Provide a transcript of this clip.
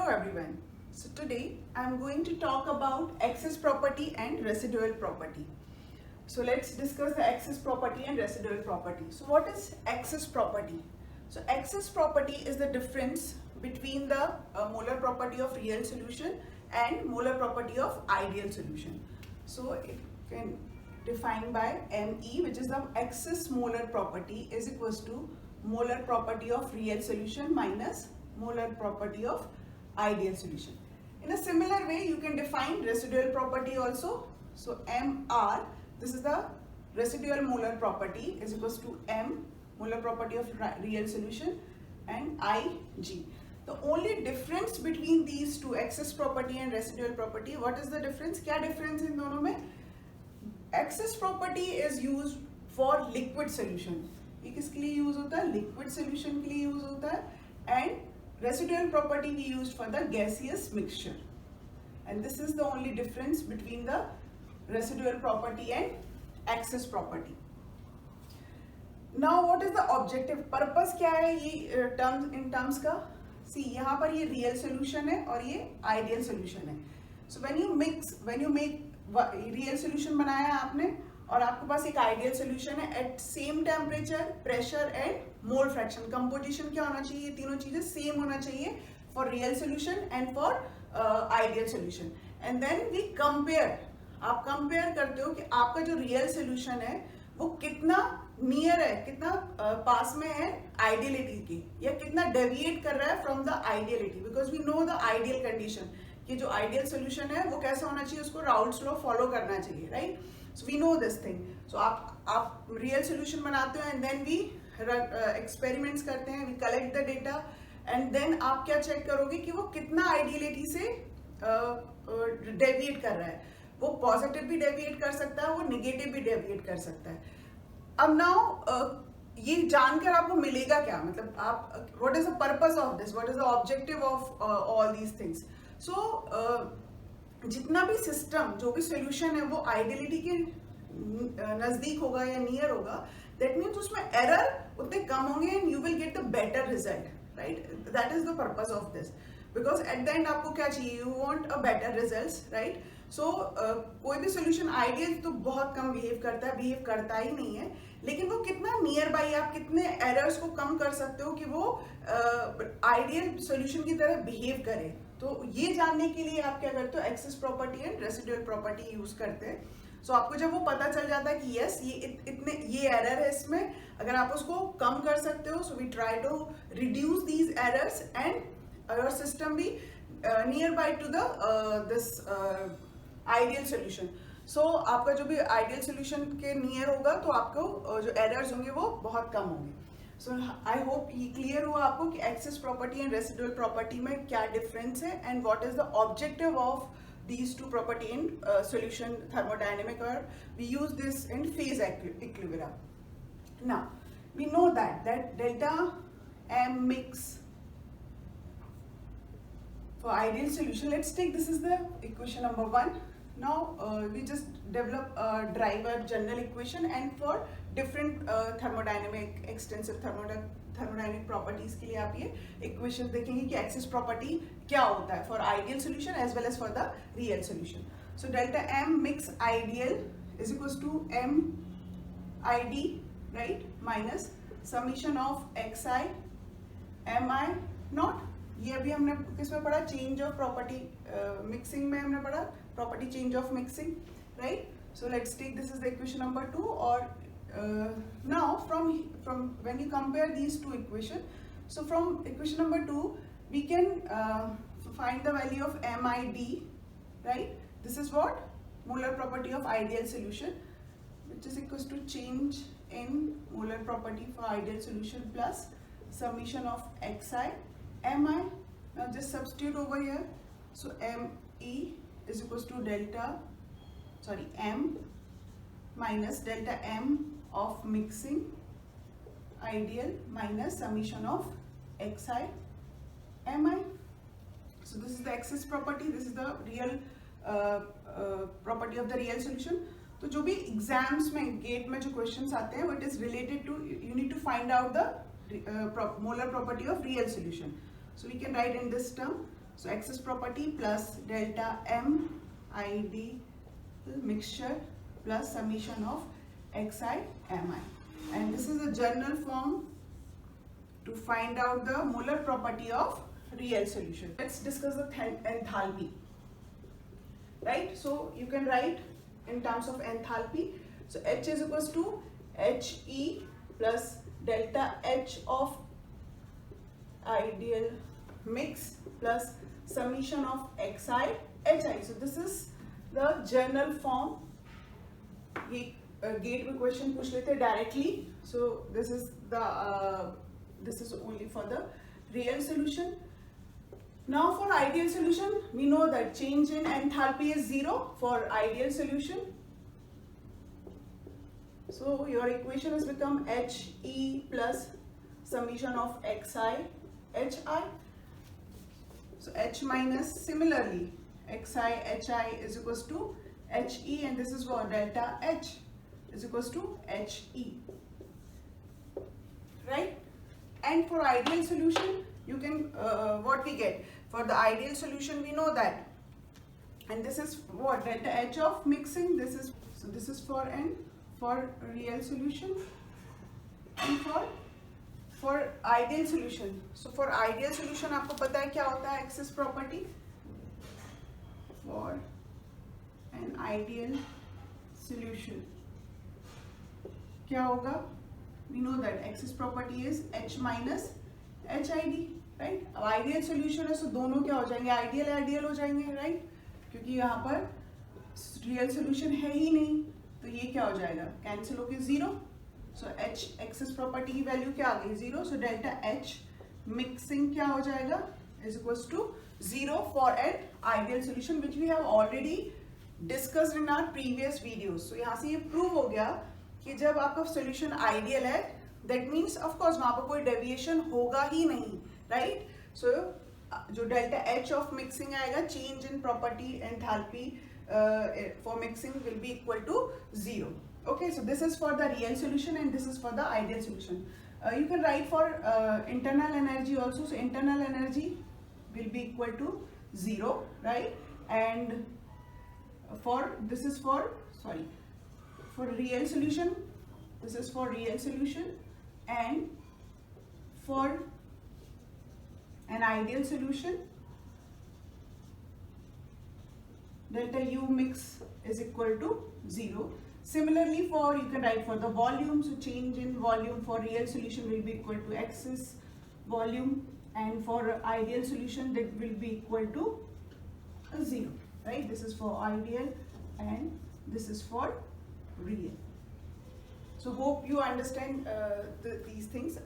Hello everyone. So today I am going to talk about excess property and residual property. So let's discuss the excess property and residual property. So what is excess property? So excess property is the difference between the molar property of real solution and molar property of ideal solution. So it can define by ME, which is the excess molar property is equals to molar property of real solution minus molar property of ideal solution. In a similar way, you can define residual property also. So MR, this is the residual molar property, is equals to M, molar property of real solution, and IG. The only difference between these two, excess property and residual property, what is the difference? क्या difference इन दोनों में? Excess property is used for liquid solution. ये किसके लिए use होता है? Liquid solution के लिए यूज होता है. And residual property we used for the gaseous mixture. And this is the only difference between the residual property and excess property. Now what is the objective purpose? क्या है ये terms in terms का? सी यहाँ पर ये real solution है और ये आइडियल सोल्यूशन है. So when you make real solution बनाया आपने और आपके पास एक आइडियल सोल्यूशन है at same temperature, pressure and mole fraction. Composition क्या होना चाहिए? तीनों चीजें सेम होना चाहिए for real solution and for ideal solution. And then we compare. आप कंपेयर करते हो कि आपका जो रियल सोल्यूशन है वो कितना नियर है, कितना पास में है आइडियलिटी के, या कितना डेविएट कर रहा है from the ideality. Because we know the ideal condition कि जो आइडियल सोल्यूशन है वो कैसा होना चाहिए, उसको राउल्ट्स लॉ फॉलो करना चाहिए, right? So we know this thing. So आप real solution बनाते हो and then we experiments करते हैं, we collect the data and then आप क्या check करोगे कि वो कितना ideality से deviate कर रहा है. वो positive भी deviate कर सकता है, वो negative भी deviate कर सकता है. अब now ये जानकर आपको मिलेगा क्या? मतलब आप what is the purpose of this? What is the objective of all these things? So जितना भी सिस्टम, जो भी सोल्यूशन है वो आइडियलिटी के नजदीक होगा या नियर होगा, दैट मीन्स उसमें एरर उतने कम होंगे and you will get the better result, right? That is the purpose of this. Because at the end आपको क्या चाहिए? You want a better results, right? So कोई भी सोल्यूशन आइडियल तो बहुत कम बिहेव करता ही नहीं है, लेकिन वो कितना नियर बाई, आप कितने एरर्स को कम कर सकते हो कि वो आइडियल सोल्यूशन की तरह बिहेव करे. तो ये जानने के लिए आप क्या करते हो? Excess property and residual property use करते हैं. सो आपको जब वो पता चल जाता है कि यस ये एरर है इसमें, अगर आप उसको कम कर सकते हो, so we try to reduce these errors and your system be near by to the this ideal solution. So आपका जो भी आइडियल सोल्यूशन के नियर होगा तो आपको जो एरर्स होंगे वो बहुत कम होंगे. सो आई होप ये क्लियर हुआ आपको कि excess property and residual property में क्या डिफरेंस है and what is the objective of these two property in solution thermodynamic, or we use this in phase equilibrium. Now we know that delta M mix for ideal solution. Let's take this is the equation number 1. Now we just develop a driver general equation, and for different thermodynamic extensive thermodynamic properties के लिए आप ये equation देखेंगे कि excess property क्या होता है for ideal solution as well as for the real solution. So delta M mix ideal is equals to M ID, right, minus summation of xi mi naught. ये अभी हमने किसमें पढ़ा? चेंज ऑफ प्रॉपर्टी मिक्सिंग में हमने पढ़ा property change of mixing, right? So let's take this is the equation number 2. और now from when you compare these two equations, so from equation number 2 we can find the value of MID, right? This is what? Molar property of ideal solution, which is equals to change in molar property for ideal solution plus summation of xi mi. Now just substitute over here. So Me is equals to M minus delta M of mixing ideal minus summation of xi mi. So this is the excess property, this is the real property of the real solution. तो जो भी exams में gate में जो questions आते हैं, it is related to, you need to find out the molar property of real solution. So we can write in this term So access property plus delta m ideal mixture plus summation of xi mi, and this is the general form to find out the molar property of real solution. Let's discuss the enthalpy. Right, so you can write in terms of enthalpy. So H is equals to He plus delta H of ideal mix plus summation of Xi Hi. So this is the general form. ये gate में question पूछ लेते हैं directly. So this is only for the real solution. Now for ideal solution, we know that change in enthalpy is 0 for ideal solution. So your equation has become He plus summation of Xi Hi. So H minus, similarly Xi Hi is equals to He, and this is what delta H is equals to He, right? And for ideal solution, you can what we get for the ideal solution, we know that, and this is what delta H of mixing. This is for real solution and for ideal solution. So for ideal solution आपको पता है क्या होता है excess property. For an ideal solution क्या होगा? We know that excess property is H minus HID, right? अब ideal solution है, so दोनों क्या हो जाएंगे? ideal हो जाएंगे, right? क्योंकि यहाँ पर real solution है ही नहीं, तो ये क्या हो जाएगा? cancel होके 0. So H excess property की value क्या आ गई? 0. So delta H mixing क्या हो जाएगा? Is equals to 0 for an ideal solution, which we have already discussed in our previous videos. So यहाँ से ये prove हो गया कि जब आपका सोल्यूशन आइडियल है, दैट मीन्स ऑफ कोर्स वहां पर कोई डेविएशन होगा ही नहीं, राइट? सो जो डेल्टा एच ऑफ मिक्सिंग आएगा, change in property enthalpy for mixing will be equal to 0. Okay, so this is for the real solution and this is for the ideal solution. You can write for internal energy also. So internal energy will be equal to 0, right? And for this is for real solution, this is for real solution, and for an ideal solution, delta U mix is equal to 0. Similarly, you can write for the volume, so change in volume for real solution will be equal to excess volume, and for ideal solution that will be equal to 0, right? This is for ideal and this is for real. So hope you understand these things.